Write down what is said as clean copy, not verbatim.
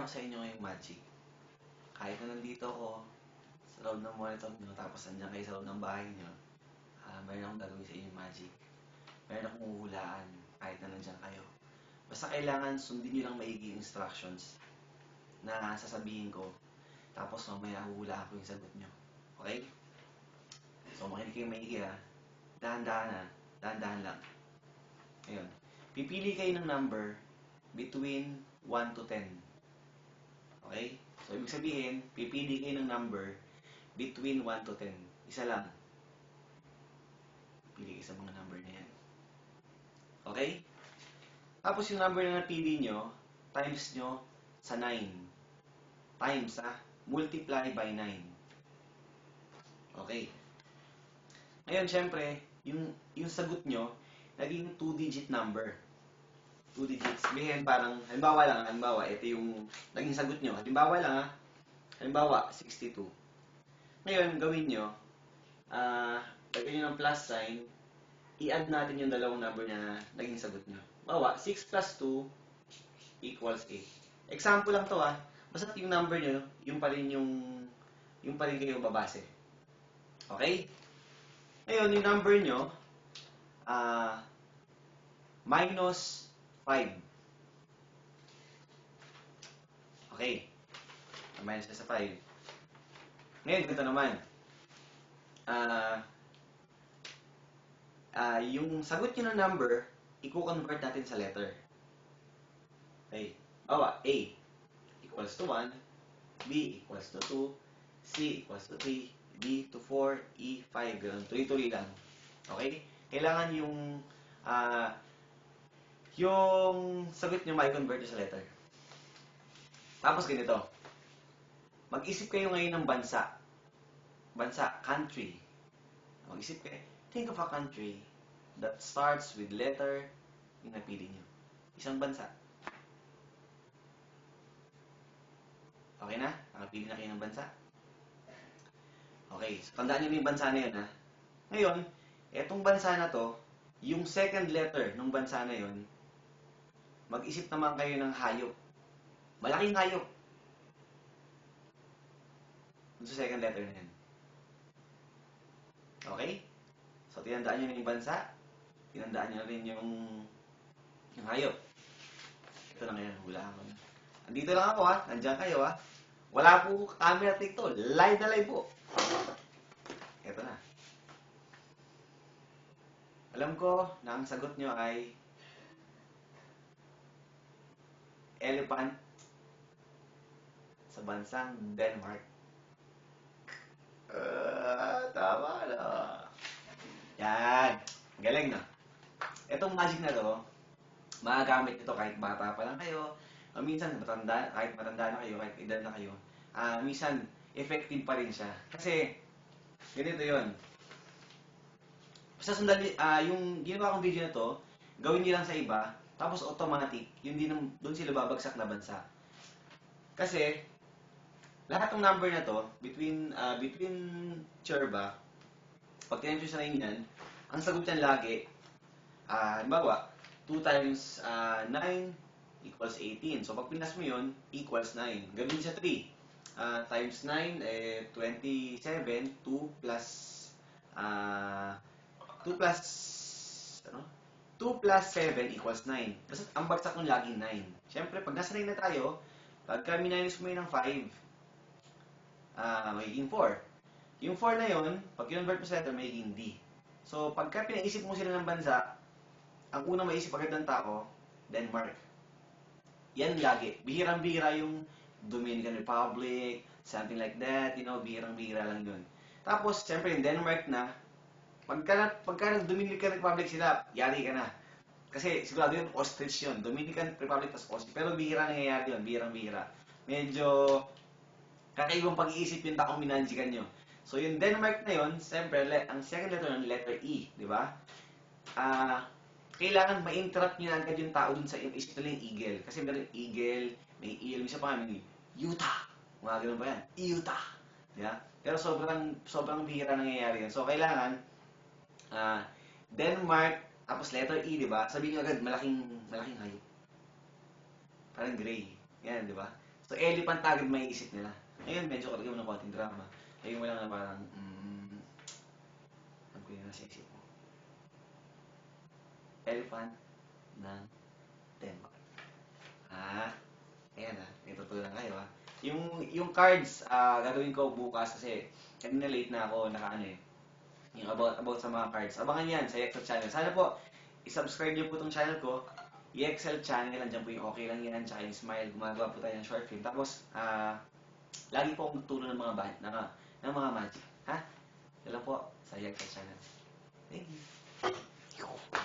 ko sa inyo ngayong magic. Kahit na nandito ako sa loob ng monitor nyo, tapos nandiyan kayo sa loob ng bahay nyo, mayroon akong gagawin sa inyong magic. Mayroon akong uhulaan kahit na nandiyan kayo. Basta kailangan sundin nyo lang maigi yung instructions na sasabihin ko. Tapos mamaya huhulaan ko yung sagot nyo. Okay? So makinig kayong maigi ha. Dahan-dahan ha. Dahan-dahan lang. Ngayon, pipili kayo ng number between 1 to 10. Okay? So, ibig sabihin, pipili kayo ng number between 1 to 10. Isa lang. Pili kayo sa mga number na yan. Okay? Tapos yung number na napili nyo, times nyo sa 9. Times, ha? Multiply by 9. Okay. Ngayon, syempre, yung sagot nyo, naging 2-digit number. 2 digits. Sabihin parang, halimbawa, ito yung naging sagot nyo. Halimbawa lang ha. Halimbawa, 62. Ngayon, gawin nyo, lagyan nyo ng plus sign, i-add natin yung dalawang number na naging sagot nyo. Halimbawa, 6 plus 2 equals 8. Example lang to ha. Basta yung number nyo, yung pa rin kayo babase. Okay? Ngayon, yung number nyo, minus 5. Okay. Minus ka sa 5. Ngayon, ganito naman. Yung sagot nyo ng number, i-convert natin sa letter. Okay. Bawa, A equals to 1, B equals to 2, C equals to 3, D to 4, E 5. Ganun. Tuloy-tuloy lang. Okay? Kailangan yung sagot nyo mai-convert sa letter. Tapos ganito. Mag-isip kayo ngayon ng bansa. Bansa, country. Mag-isip kayo. Think of a country that starts with letter yung napili nyo. Isang bansa. Okay na? Nakapili na kayo ng bansa? Okay. So, tandaan nyo yung bansa na yun, ha? Ngayon, etong bansa na to, yung second letter ng bansa na yun, mag-isip naman kayo ng hayop. Malaking hayop. Dun sa second letter na yan. Okay? So, tinandaan nyo na yung bansa. Tinandaan nyo na rin yung hayop. Ito na ngayon, hulaan ko na. Andito lang ako ha. Nandiyan kayo ha. Wala po camera take to. Live na live po. Ito na. Alam ko na ang sagot nyo ay elephant sa bansang Denmark. Tama na. Yan. Galing na. Itong magic na to, magagamit ito kahit bata pa lang kayo. Minsan, kahit matanda na kayo, kahit edad na kayo. Minsan, effective pa rin siya. Kasi, ganito yun. Basta sandali, yung ginawa kong video na to, gawin niyo lang sa iba, tapos automatic, yun din doon sila babagsak na bansa. Kasi, lahat ng number na to, between Cherba, pag tinensyon sa rin yan, ang sagot yan lagi, halimbawa, 2 times 9 equals 18. So, pag pinas mo yun, equals 9. Gawin sa 3. Times 9, 27, 2 plus 2 plus 7 equals 9. Basta ang bagsak ng laging 9. Siyempre, pag nasa 9 na tayo, pagka minus mo yun ng 5, magiging 4. Yung 4 na yun, pag kinonvert mo sa letter, magiging D. So, pagka pinaisip mo sila ng bansa, ang unang maisip agad ng tao, Denmark. Yan lagi. Bihirang-bihira yung Dominican Republic, something like that, bihirang-bihira lang yun. Tapos, siyempre, yung Denmark na, pagka Dominican Republic sila, yari ka na. Kasi sigurado yun, ostrich yun. Dominican Republic tas ostrich. Pero bihira nangyayari yun, bihirang-bihira. Medyo kakaibang pag-iisip yung taong minanjikan nyo. So yung Denmark na yun, siyempre, ang second letter nun, letter E, di ba? Kailangan ma-interrupt nyo na agad yung tao dun sa isip nila yung eagle. Kasi meron eagle, may eel, may isa pa kami, Utah. Mga ganun pa yan, Utah. Yeah? Pero sobrang bihira nangyayari yun. So kailangan, Denmark, tapos letter E, di ba? Sabihin nyo agad, malaking hayop. Parang gray. Yan, di ba? So, elephant agad may isip nila. Ngayon, medyo kalagyan mo ng konting drama. Lagyan mo lang na parang, ano ko yun nasa isip mo? Elephant ng Denmark. Ayan may tutulan kayo Yung cards, gagawin ko bukas kasi kanina late na ako, yung about sa mga cards. Abangan yan sa Excel channel. Sana po, i-subscribe niyo po itong channel ko. I-Excel channel, nandiyan po yung okay lang yan, tsaka yung smile, gumagawa po tayo ng short film. Tapos, lagi po akong magtulong ng ng mga magic. Yan lang po sa Excel channel. Thank you.